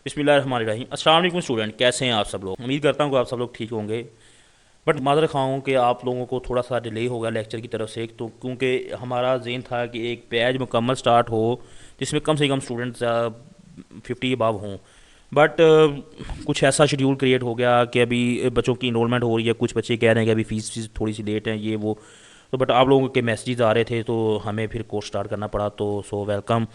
बिस्मिल्लाहिर्रहमानिर्रहीम। अस्सलाम वालेकुम स्टूडेंट, कैसे हैं आप सब लोग। उम्मीद करता हूँ कि आप सब लोग ठीक होंगे। बट माज़रत ख़्वाह हूँ कि आप लोगों को थोड़ा सा डिले होगा लेक्चर की तरफ से, तो क्योंकि हमारा ज़ेन था कि एक बैच मुकम्मल स्टार्ट हो जिसमें कम से कम स्टूडेंट्स 50 अबव हों। बट कुछ ऐसा शेड्यूल क्रिएट हो गया कि अभी बच्चों की इनरोलमेंट हो रही है। कुछ बच्चे कह रहे हैं कि अभी फ़ीस थोड़ी सी लेट है, ये वो। तो बट आप लोगों के मैसेजेस आ रहे थे तो हमें फिर कोर्स स्टार्ट करना पड़ा। तो so welcome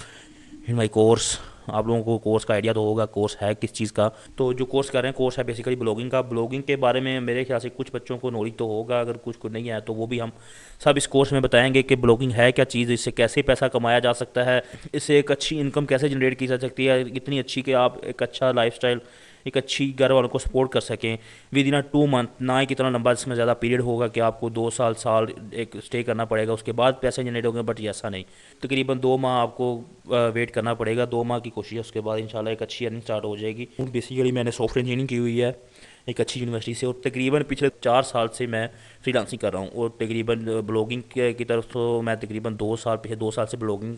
in my course. आप लोगों को कोर्स का आइडिया तो होगा कोर्स है किस चीज़ का। तो जो कोर्स कर रहे हैं, कोर्स है बेसिकली ब्लॉगिंग का। ब्लॉगिंग के बारे में मेरे ख्याल से कुछ बच्चों को नॉलेज तो होगा, अगर कुछ को नहीं है तो वो भी हम सब इस कोर्स में बताएंगे कि ब्लॉगिंग है क्या चीज़, इससे कैसे पैसा कमाया जा सकता है, इससे एक अच्छी इनकम कैसे जनरेट की जा सकती है, इतनी अच्छी कि आप एक अच्छा लाइफस्टाइल, एक अच्छी घर वालों को सपोर्ट कर सकें विद इन 2 मंथ। ना ही कितना लंबा इसमें ज़्यादा पीरियड होगा कि आपको 2 साल एक स्टे करना पड़ेगा उसके बाद पैसे जनरेट होंगे, बट ये ऐसा नहीं। तकरीबन 2 माह आपको वेट करना पड़ेगा। 2 माह की कोशिश है, उसके बाद इंशाल्लाह एक अच्छी अर्निंग स्टार्ट हो जाएगी। बेसिकली मैंने सॉफ्टवेयर इंजीनियरिंग की हुई है एक अच्छी यूनिवर्सिटी से, और तकरीबन पिछले 4 साल से मैं फ्रीलांसिंग कर रहा हूँ। और तकरीबन ब्लॉगिंग की तरफ तो मैं तकरीबन 2 साल, पिछले 2 साल से ब्लॉगिंग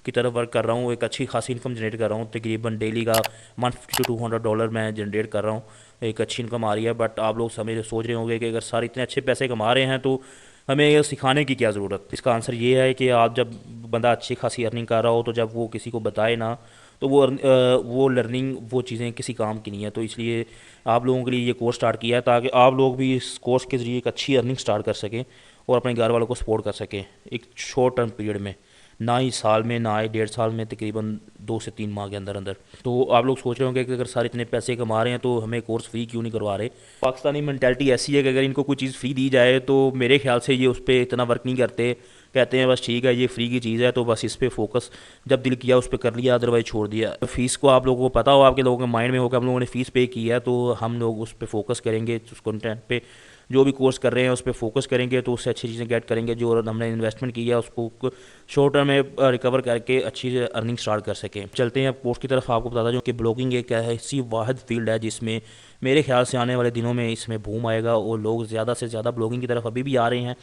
की तरफ वर्क कर रहा हूँ। एक अच्छी खासी इनकम जनरेट कर रहा हूँ। तकरीबन डेली का $150 to $200 मैं जनरेट कर रहा हूँ। एक अच्छी इनकम आ रही है। बट आप लोग सोच रहे होंगे कि अगर सारे इतने अच्छे पैसे कमा रहे हैं तो हमें ये सिखाने की क्या ज़रूरत। इसका आंसर ये है कि आप जब बंदा अच्छी खासी अर्निंग कर रहा हो तो जब वो किसी को बताए ना, तो वो लर्निंग, वो चीज़ें किसी काम की नहीं है। तो इसलिए आप लोगों के लिए ये कोर्स स्टार्ट किया है ताकि आप लोग भी इस कोर्स के ज़रिए एक अच्छी अर्निंग स्टार्ट कर सकें और अपने घर वालों को सपोर्ट कर सकें एक शॉर्ट टर्म पीरियड में। ना ही साल में, ना ही 1.5 साल में, तकरीबन 2 से 3 माह के अंदर अंदर। तो आप लोग सोच रहे होंगे कि अगर सारे इतने पैसे कमा रहे हैं तो हमें कोर्स फ्री क्यों नहीं करवा रहे। पाकिस्तानी मैंटेलिटी ऐसी है कि अगर इनको कोई चीज़ फ्री दी जाए तो मेरे ख्याल से ये उस पर इतना वर्क नहीं करते। कहते हैं बस ठीक है ये फ्री की चीज़ है तो बस इस पर फोकस, जब दिल किया उस पर कर लिया, अदरवाइज छोड़ दिया। तो फीस को आप लोगों को पता हो, आपके लोगों के माइंड में हो कि हम लोगों ने फ़ीस पे की है तो हम लोग उस पर फोकस करेंगे, उस कंटेंट पे जो भी कोर्स कर रहे हैं उस पर फोकस करेंगे तो उससे अच्छी चीज़ें गेट करेंगे। जो हमने इन्वेस्टमेंट की है उसको शॉर्ट टर्म में रिकवर करके अच्छी अर्निंग स्टार्ट कर सकें। चलते हैं अब कोर्स की तरफ। आपको बताता हूँ कि ब्लॉगिंग एक ऐसी वाहिद फील्ड है जिसमें मेरे ख्याल से आने वाले दिनों में इसमें बूम आएगा और लोग ज़्यादा से ज़्यादा ब्लॉगिंग की तरफ अभी भी आ रहे हैं।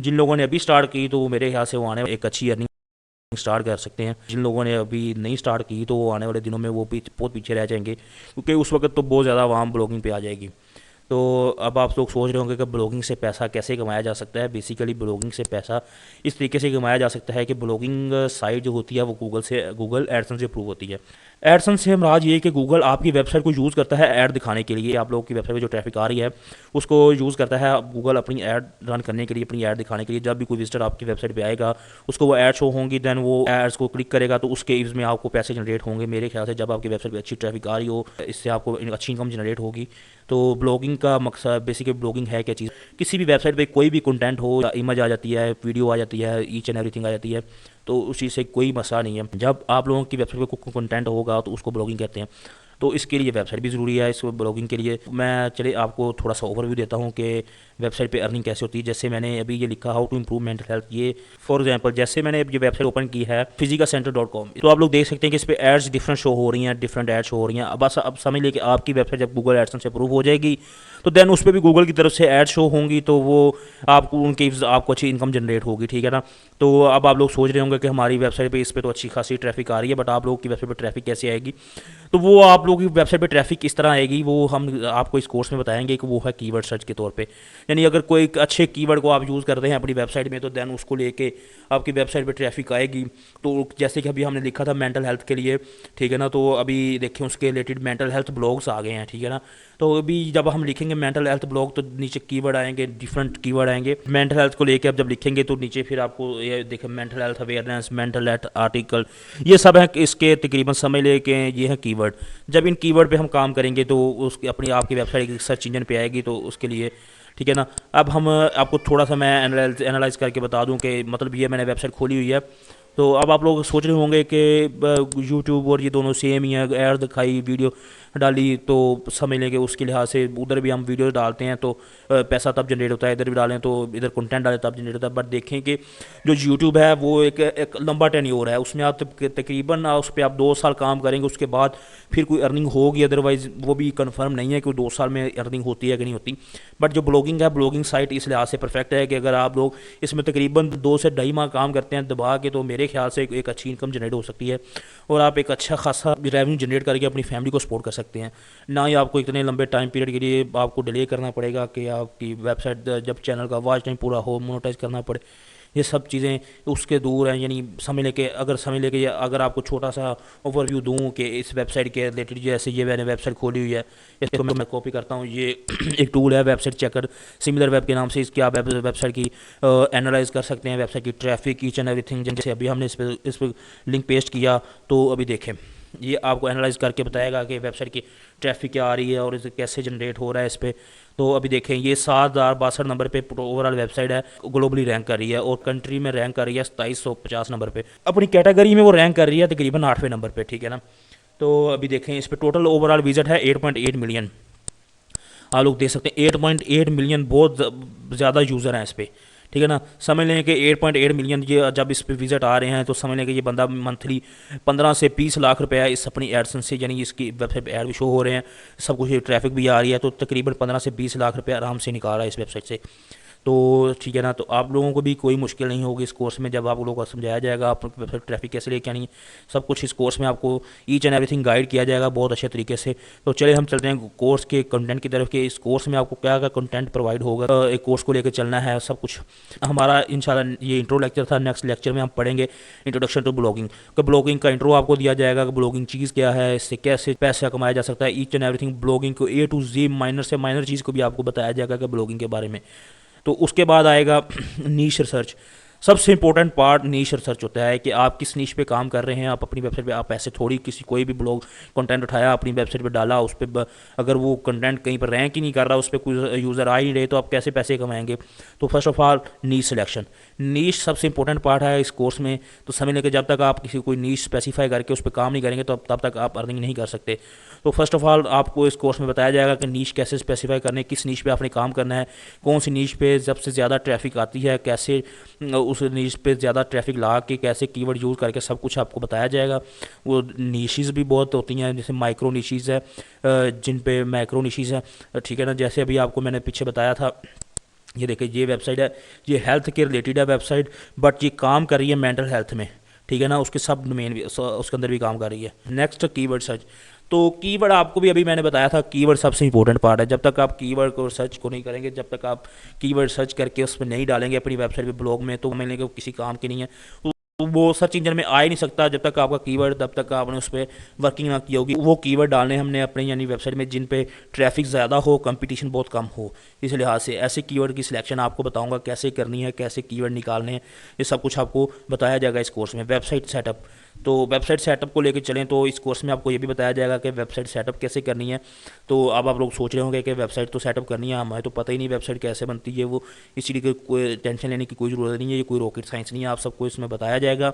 जिन लोगों ने अभी स्टार्ट की तो मेरे ख्याल से वो आने एक अच्छी अर्निंग स्टार्ट कर सकते हैं। जिन लोगों ने अभी नहीं स्टार्ट की तो वो आने वाले दिनों में वो बहुत पीछे रह जाएंगे, क्योंकि उस वक्त तो बहुत ज़्यादा आवाम ब्लॉगिंग पे आ जाएगी। तो अब आप लोग सोच रहे होंगे कि ब्लॉगिंग से पैसा कैसे कमाया जा सकता है। बेसिकली ब्लॉगिंग से पैसा इस तरीके से कमाया जा सकता है कि ब्लॉगिंग साइट जो होती है वो गूगल एडसेंस से अप्रूव होती है। एडसेंस से हमारा ये है कि गूगल आपकी वेबसाइट को यूज़ करता है ऐड दिखाने के लिए। आप लोगों की वेबसाइट पे जो ट्रैफिक आ रही है उसको यूज़ करता है गूगल अपनी ऐड रन करने के लिए, अपनी ऐड दिखाने के लिए। जब भी कोई विजिटर आपकी वेबसाइट पे आएगा उसको वो ऐड शो होंगी, देन वो एड्स को क्लिक करेगा तो उसके इसमें आपको पैसे जनरेट होंगे। मेरे ख्याल से जब आपकी वेबसाइट पे अच्छी ट्रैफिक आ रही हो, इससे आपको अच्छी इनकम जनरेट होगी। तो ब्लॉगिंग का मकसद, बेसिकली ब्लॉगिंग है क्या चीज़, किसी भी वेबसाइट पे कोई भी कंटेंट हो, इमेज आ जाती है, वीडियो आ जाती है, ईच एंड एवरीथिंग आ जाती है, तो उस चीज़ से कोई मसला नहीं है। जब आप लोगों की वेबसाइट पे कोई कंटेंट होगा तो उसको ब्लॉगिंग कहते हैं। तो इसके लिए वेबसाइट भी ज़रूरी है। इस ब्लॉगिंग के लिए मैं चले आपको थोड़ा सा ओवरव्यू देता हूँ कि वेबसाइट पे अर्निंग कैसे होती है। जैसे मैंने अभी ये लिखा how to improve mental health, ये फॉर एग्जांपल जैसे मैंने ये वेबसाइट ओपन की है physicacentre.com, तो आप लोग देख सकते हैं कि इस पर एड्स डिफरेंट शो हो रही हैं, डिफरेंट एड्स शो हो रही हैं। अब समझ लीजिए कि आपकी वेबसाइट जब गूगल एडसेंस से अप्रूव हो जाएगी तो देन उस पर भी गूगल की तरफ से एड शो होंगी, तो वो आपको अच्छी इनकम जनरेट होगी, ठीक है ना। तो अब आप लोग सोच रहे होंगे कि हमारी वेबसाइट पे इस पर तो अच्छी खासी ट्रैफिक आ रही है, बट आप लोगों की वेबसाइट पे ट्रैफिक कैसे आएगी। तो वो आप लोगों की वेबसाइट पे ट्रैफिक किस तरह आएगी वो हम आपको इस कोर्स में बताएंगे कि वो है कीवर्ड सर्च के तौर पे। यानी अगर कोई एक अच्छे कीवर्ड को आप यूज़ करते हैं अपनी वेबसाइट में तो देन उसको लेके आपकी वेबसाइट पे ट्रैफिक आएगी। तो जैसे कि अभी हमने लिखा था मेंटल हेल्थ के लिए, ठीक है ना, तो अभी देखें उसके रिलेटेड मेंटल हेल्थ ब्लॉग्स आ गए हैं, ठीक है ना। तो अभी जब हम लिखेंगे मेंटल हेल्थ ब्लॉग तो नीचे कीवर्ड आएंगे, डिफरेंट कीवर्ड आएंगे मेंटल हेल्थ को लेके। अब जब लिखेंगे तो नीचे फिर आपको ये देखें mental health awareness, mental health article, ये सब है इसके तकरीबन समझ ले कि ये है कीवर्ड। जब इन कीवर्ड पे हम काम करेंगे तो उसकी अपनी आपकी वेबसाइट सर्च इंजन पे आएगी, तो उसके लिए ठीक है ना। अब हम आपको थोड़ा सा मैं एनालाइज करके बता दूं कि मतलब ये मैंने वेबसाइट खोली हुई है। तो अब आप लोग सोच रहे होंगे कि यूट्यूब और ये दोनों सेम ही है, ऐड दिखाई, वीडियो डाली तो समझ लें कि उसके लिहाज से उधर भी हम वीडियो डालते हैं तो पैसा तब जनरेट होता है, इधर भी डालें तो इधर कंटेंट डालें तब जनरेट होता है। बट देखें कि जो यूट्यूब है वो एक लंबा टेन्योर है, उसमें आप तकरीबन उस पर आप 2 साल काम करेंगे उसके बाद फिर कोई अर्निंग होगी, अदरवाइज़ वो भी कन्फर्म नहीं है कि 2 साल में अर्निंग होती है कि नहीं होती। बट जो ब्लॉगिंग है, ब्लॉगिंग साइट इस लिहाज से परफेक्ट है कि अगर आप लोग इसमें तकरीबन 2 से 2.5 माह काम करते हैं दबा के, तो मेरे ख्याल से एक अच्छी इनकम जनरेट हो सकती है और आप एक अच्छा खासा रेवेन्यू जनरेट करके अपनी फैमिली को सपोर्ट कर सकते हैं। ना ही आपको इतने लंबे टाइम पीरियड के लिए आपको डिले करना पड़ेगा कि आपकी वेबसाइट जब चैनल का वॉच टाइम पूरा हो मोनेटाइज करना पड़े। ये सब चीज़ें उसके दूर हैं। यानी समय लेके अगर आपको छोटा सा ओवरव्यू दूं कि इस वेबसाइट के रिलेटेड, जैसे ये मैंने वेबसाइट खोली हुई है, इसको मैं कॉपी करता हूँ। ये एक टूल है वेबसाइट चेकर, सिमिलर वेब के नाम से। इसकी आप वेबसाइट की एनालाइज कर सकते हैं, वेबसाइट की ट्रैफिक ईच एंड एवरीथिंग। जैसे अभी हमने इस पर लिंक पेस्ट किया तो अभी देखें, ये आपको एनालाइज करके बताएगा कि वेबसाइट की ट्रैफिक क्या आ रही है और इसे कैसे जनरेट हो रहा है इस पर। तो अभी देखें, ये 7,062 नंबर पे ओवरऑल वेबसाइट है, ग्लोबली रैंक कर रही है और कंट्री में रैंक कर रही है 2750 नंबर पे। अपनी कैटेगरी में वो रैंक कर रही है तकरीबन 8वें नंबर पे, ठीक है ना। तो अभी देखें, इस पर टोटल ओवरऑल विजिट है 8.8 मिलियन। आप लोग देख सकते हैं 8.8 मिलियन, बहुत ज़्यादा यूज़र हैं इस पर, ठीक है ना। समझ लें कि 8.8 मिलियन ये जब इस पे विजिट आ रहे हैं तो समझ लें कि ये बंदा मंथली 15 से 20 लाख रुपया इस अपनी एडसन से, यानी इसकी वेबसाइट पे ऐड भी शो हो रहे हैं, सब कुछ ट्रैफिक भी आ रही है, तो तकरीबन 15 से 20 लाख रुपया आराम से निकाल रहा है इस वेबसाइट से। तो ठीक है ना, तो आप लोगों को भी कोई मुश्किल नहीं होगी इस कोर्स में। जब आप लोगों को समझाया जाएगा आप वेबसाइट ट्रैफिक कैसे लेके आनी है, सब कुछ इस कोर्स में आपको ईच एंड एवरीथिंग गाइड किया जाएगा बहुत अच्छे तरीके से। तो चलिए हम चलते हैं कोर्स के कंटेंट की तरफ, कि इस कोर्स में आपको क्या क्या कंटेंट प्रोवाइड होगा। एक कोर्स को लेकर चलना है सब कुछ हमारा। इंशाल्लाह ये इंट्रो लेक्चर था, नेक्स्ट लेक्चर में हम पढ़ेंगे इंट्रोडक्शन टू ब्लॉगिंग। तो ब्लॉगिंग का इंट्रो आपको दिया जाएगा कि ब्लॉगिंग चीज़ क्या है, इससे कैसे पैसा कमाया जा सकता है, ईच एंड एवरीथिंग ब्लॉगिंग को A to Z माइनर से माइनर चीज़ को भी आपको बताया जाएगा कि ब्लॉगिंग के बारे में। तो उसके बाद आएगा नीश रिसर्च। सबसे इंपॉर्टेंट पार्ट नीश रिसर्च होता है कि आप किस नीश पे काम कर रहे हैं। आप अपनी वेबसाइट पे आप ऐसे थोड़ी कोई भी ब्लॉग कंटेंट उठाया अपनी वेबसाइट पे डाला, उस पर अगर वो कंटेंट कहीं पर रैंक ही नहीं कर रहा, उस पर कोई यूज़र आ ही नहीं रहे, तो आप कैसे पैसे कमाएंगे। तो first of all niche selection, niche सबसे इंपॉर्टेंट पार्ट है इस कोर्स में। तो समझ लें कि जब तक आप कोई नीश स्पेसिफाई करके उस पर काम नहीं करेंगे तो तब तक आप अर्निंग नहीं कर सकते। तो फर्स्ट ऑफ ऑल आपको इस कोर्स में बताया जाएगा कि नीश कैसे स्पेसिफाई करने, किस नीश पे आपने काम करना है, कौन सी नीश पे सबसे ज़्यादा ट्रैफिक आती है, कैसे उस नीश पे ज़्यादा ट्रैफिक ला के कैसे कीवर्ड यूज़ करके सब कुछ आपको बताया जाएगा। वो नीशीज़ भी बहुत होती हैं, जैसे माइक्रो नीशीज़ है, जिन पे मैक्रो नीशीज़ है, ठीक है ना। जैसे अभी आपको मैंने पीछे बताया था, ये देखिए ये वेबसाइट है, ये हेल्थ के रिलेटेड है वेबसाइट, बट ये काम कर रही है मेंटल हेल्थ में, ठीक है ना। उसके सब डोमेन भी उसके अंदर भी काम कर रही है। Next keyword search. तो कीवर्ड आपको भी अभी मैंने बताया था, कीवर्ड सबसे इंपॉर्टेंट पार्ट है। जब तक आप कीवर्ड को सर्च को नहीं करेंगे, जब तक आप कीवर्ड सर्च करके उस पर नहीं डालेंगे अपनी वेबसाइट पे ब्लॉग में, तो मैंने किसी काम की नहीं है। तो वो सर्च इंजन में आ ही नहीं सकता जब तक आपका कीवर्ड, तब तक आपने उस पर वर्किंग ना की होगी। वो कीवर्ड डालने हमने अपने यानी वेबसाइट में जिन पे ट्रैफिक ज़्यादा हो, कंपटीशन बहुत कम हो। इस लिहाज से ऐसे कीवर्ड की सिलेक्शन आपको बताऊंगा कैसे करनी है, कैसे कीवर्ड निकालने हैं, ये सब कुछ आपको बताया जाएगा इस कोर्स में। वेबसाइट सेटअप, तो वेबसाइट सेटअप को लेकर चलें तो इस कोर्स में आपको ये भी बताया जाएगा कि वेबसाइट सेटअप कैसे करनी है। तो अब आप लोग सोच रहे होंगे कि वेबसाइट तो सेटअप करनी है, हमें तो पता ही नहीं वेबसाइट कैसे बनती है, वो इसीलिए की कोई टेंशन लेने की कोई ज़रूरत नहीं है, ये कोई रॉकेट साइंस नहीं है। आप सबको इसमें बताया जाएगा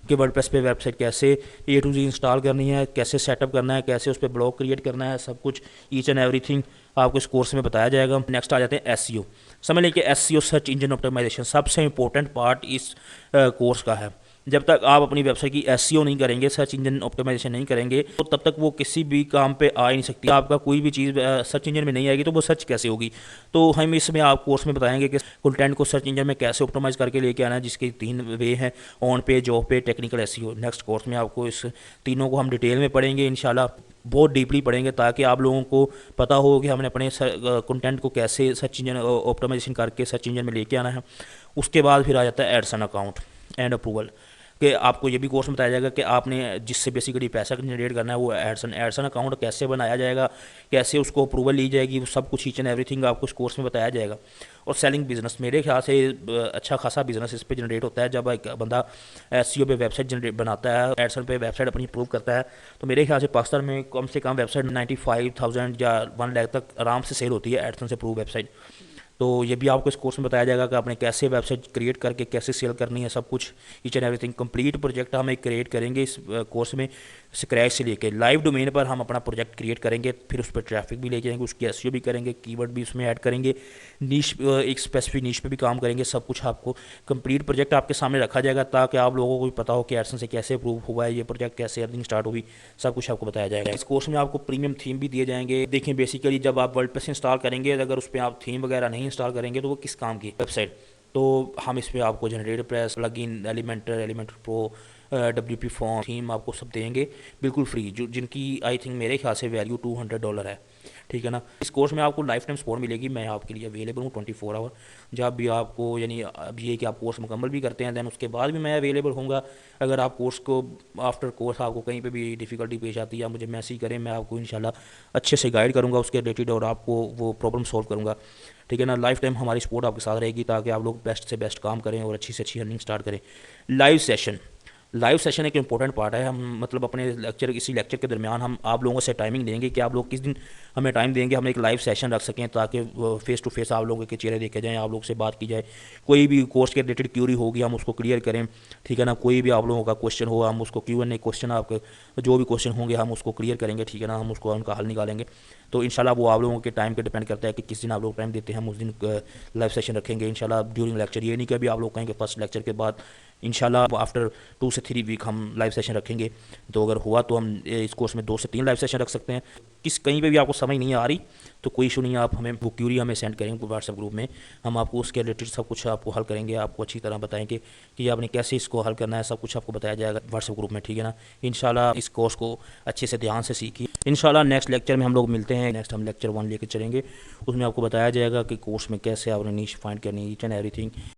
कि वर्डप्रेस पे वेबसाइट कैसे A to Z इंस्टॉल करनी है, कैसे सेटअप करना है, कैसे उस पर ब्लॉग क्रिएट करना है, सब कुछ ईच एंड एवरीथिंग आपको इस कोर्स में बताया जाएगा। नेक्स्ट आ जाते हैं SEO। समझ लें कि SEO सर्च इंजन ऑप्टिमाइजेशन सबसे इंपॉर्टेंट पार्ट इस कोर्स का है। जब तक आप अपनी वेबसाइट की SEO नहीं करेंगे, सर्च इंजन ऑप्टिमाइजेशन नहीं करेंगे, तो तब तक वो किसी भी काम पे आ ही नहीं सकती। आपका कोई भी चीज़ सर्च इंजन में नहीं आएगी तो वो सर्च कैसे होगी। तो हम इसमें आप कोर्स में बताएंगे कि कंटेंट को सर्च इंजन में कैसे ऑप्टिमाइज करके लेके आना है, जिसके 3 वे हैं, on page, of page, technical SEO। Next course में आपको इस तीनों को हम डिटेल में पढ़ेंगे इंशाल्लाह, बहुत डीपली पढ़ेंगे, ताकि आप लोगों को पता हो कि हमने अपने कंटेंट को कैसे सर्च इंजन ऑप्टिमाइजेशन करके सर्च इंजन में लेके आना है। उसके बाद फिर आ जाता है एडसन अकाउंट एंड अप्रूवल, कि आपको ये भी कोर्स में बताया जाएगा कि आपने जिससे बेसिकली पैसा जनरेट करना है वो एडसन अकाउंट कैसे बनाया जाएगा, कैसे उसको अप्रूवल ली जाएगी, वो सब कुछ ईच एंड एवरीथिंग आपको इस कोर्स में बताया जाएगा। और सेलिंग बिजनेस, मेरे ख्याल से अच्छा खासा बिजनेस इस पे जनरेट होता है। जब एक बंदा SEO पे वेबसाइट जनरेट बनाता है, एडसन पे वेबसाइट अपनी अप्रूव करता है, तो मेरे ख्याल से पाकिस्तान में कम से कम वेबसाइट 95,000 या 1 लाख तक आराम से सेल होती है एडसन से अप्रूव वेबसाइट। तो ये भी आपको इस कोर्स में बताया जाएगा कि आपने कैसे वेबसाइट क्रिएट करके कैसे सेल करनी है, सब कुछ each and everything. Complete project हम एक क्रिएट करेंगे इस कोर्स में, स्क्रैच से लेके लाइव डोमेन पर हम अपना प्रोजेक्ट क्रिएट करेंगे, फिर उस पर ट्रैफिक भी ले जाएंगे, उसकी SEO भी करेंगे, कीवर्ड भी उसमें ऐड करेंगे, नीश एक स्पेसिफिक नीश पे भी काम करेंगे। सब कुछ आपको कंप्लीट प्रोजेक्ट आपके सामने रखा जाएगा, ताकि आप लोगों को भी पता हो कि एडसन से कैसे अप्रूव हुआ है ये प्रोजेक्ट, कैसे अर्निंग स्टार्ट हुई, सब कुछ आपको बताया जाएगा। इस कोर्स में आपको प्रीमियम थीम भी दिए जाएंगे। देखिए बेसिकली जब आप वर्डप्रेस इंस्टॉल करेंगे, अगर उस पर आप थीम वगैरह नहीं इंस्टॉल करेंगे तो वो किस काम की वेबसाइट, तो हम इस पे आपको generator press, plugin, Elementor pro, WP form, theme आपको सब देंगे बिल्कुल फ्री, जो जिनकी आई थिंक मेरे ख्याल से वैल्यू $200 है। ठीक है ना। इस कोर्स में आपको लाइफ टाइम सपोर्ट मिलेगी, मैं आपके लिए अवेलेबल हूँ 24 आवर। जब भी आपको, यानी अब ये कि आप कोर्स मुकम्मल भी करते हैं दैन उसके बाद भी मैं अवेलेबल हूँगा। अगर आप कोर्स को आफ्टर कोर्स आपको कहीं पे भी डिफ़िकल्टी पेश आती है, आप मुझे मैसेज करें, मैं आपको इंशाल्लाह अच्छे से गाइड करूँगा उसके रिलेटेड और आपको वो प्रॉब्लम सॉल्व करूँगा। ठीक है ना। लाइफ टाइम हमारी सपोर्ट आपके साथ रहेगी ताकि आप लोग बेस्ट से बेस्ट काम करें और अच्छी से अच्छी अर्निंग स्टार्ट करें। लाइव सेशन एक इंपॉर्टेंट पार्ट है। हम मतलब अपने लेक्चर, इसी लेक्चर के दरमियान हम आप लोगों से टाइमिंग देंगे कि आप लोग किस दिन हमें टाइम देंगे, हम एक लाइव सेशन रख सकें ताकि फेस टू फेस आप लोगों के चेहरे देखे जाएँ, आप लोग से बात की जाए, कोई भी कोर्स के रिलेटेड क्यूरी होगी हम उसको क्लियर करें। ठीक है ना। कोई भी आप लोगों का क्वेश्चन हो, हम उसको Q&A क्वेश्चन, आपके जो भी क्वेश्चन होंगे हम उसको क्लियर करेंगे। ठीक है ना। हम उसको उनका हल निकालेंगे। तो इंशाल्लाह वो आप लोगों के टाइम पे डिपेंड करता है कि किस दिन आप लोग टाइम देते हैं, हम उस दिन लाइव सेशन रखेंगे इंशाल्लाह ड्यूरिंग लेक्चर। ये नहीं कि अभी आप लोग कहेंगे फर्स्ट लेक्चर के बाद, इंशाल्लाह आफ्टर 2 से 3 वीक हम लाइव सेशन रखेंगे। तो अगर हुआ तो हम इस कोर्स में 2 से 3 लाइव सेशन रख सकते हैं। कहीं पे भी आपको समझ नहीं आ रही तो कोई इशू नहीं है, आप हमें वो क्यूरी हमें सेंड करेंगे व्हाट्सएप ग्रुप में, हम आपको उसके रिलेटेड सब कुछ आपको हल करेंगे, आपको अच्छी तरह बताएंगे कि आपने कैसे इसको हल करना है, सब कुछ आपको बताया जाएगा व्हाट्सएप ग्रुप में। ठीक है ना। इंशाल्लाह इस कोर्स को अच्छे से ध्यान से सीखिए। इंशाल्लाह नेक्स्ट लेक्चर में हम लोग मिलते हैं। नेक्स्ट हम लेक्चर 1 लेकर चलेंगे, उसमें आपको बताया जाएगा कि कोर्स में कैसे आपने नीश फाइंड करनी, ईच एंड एवरीथिंग।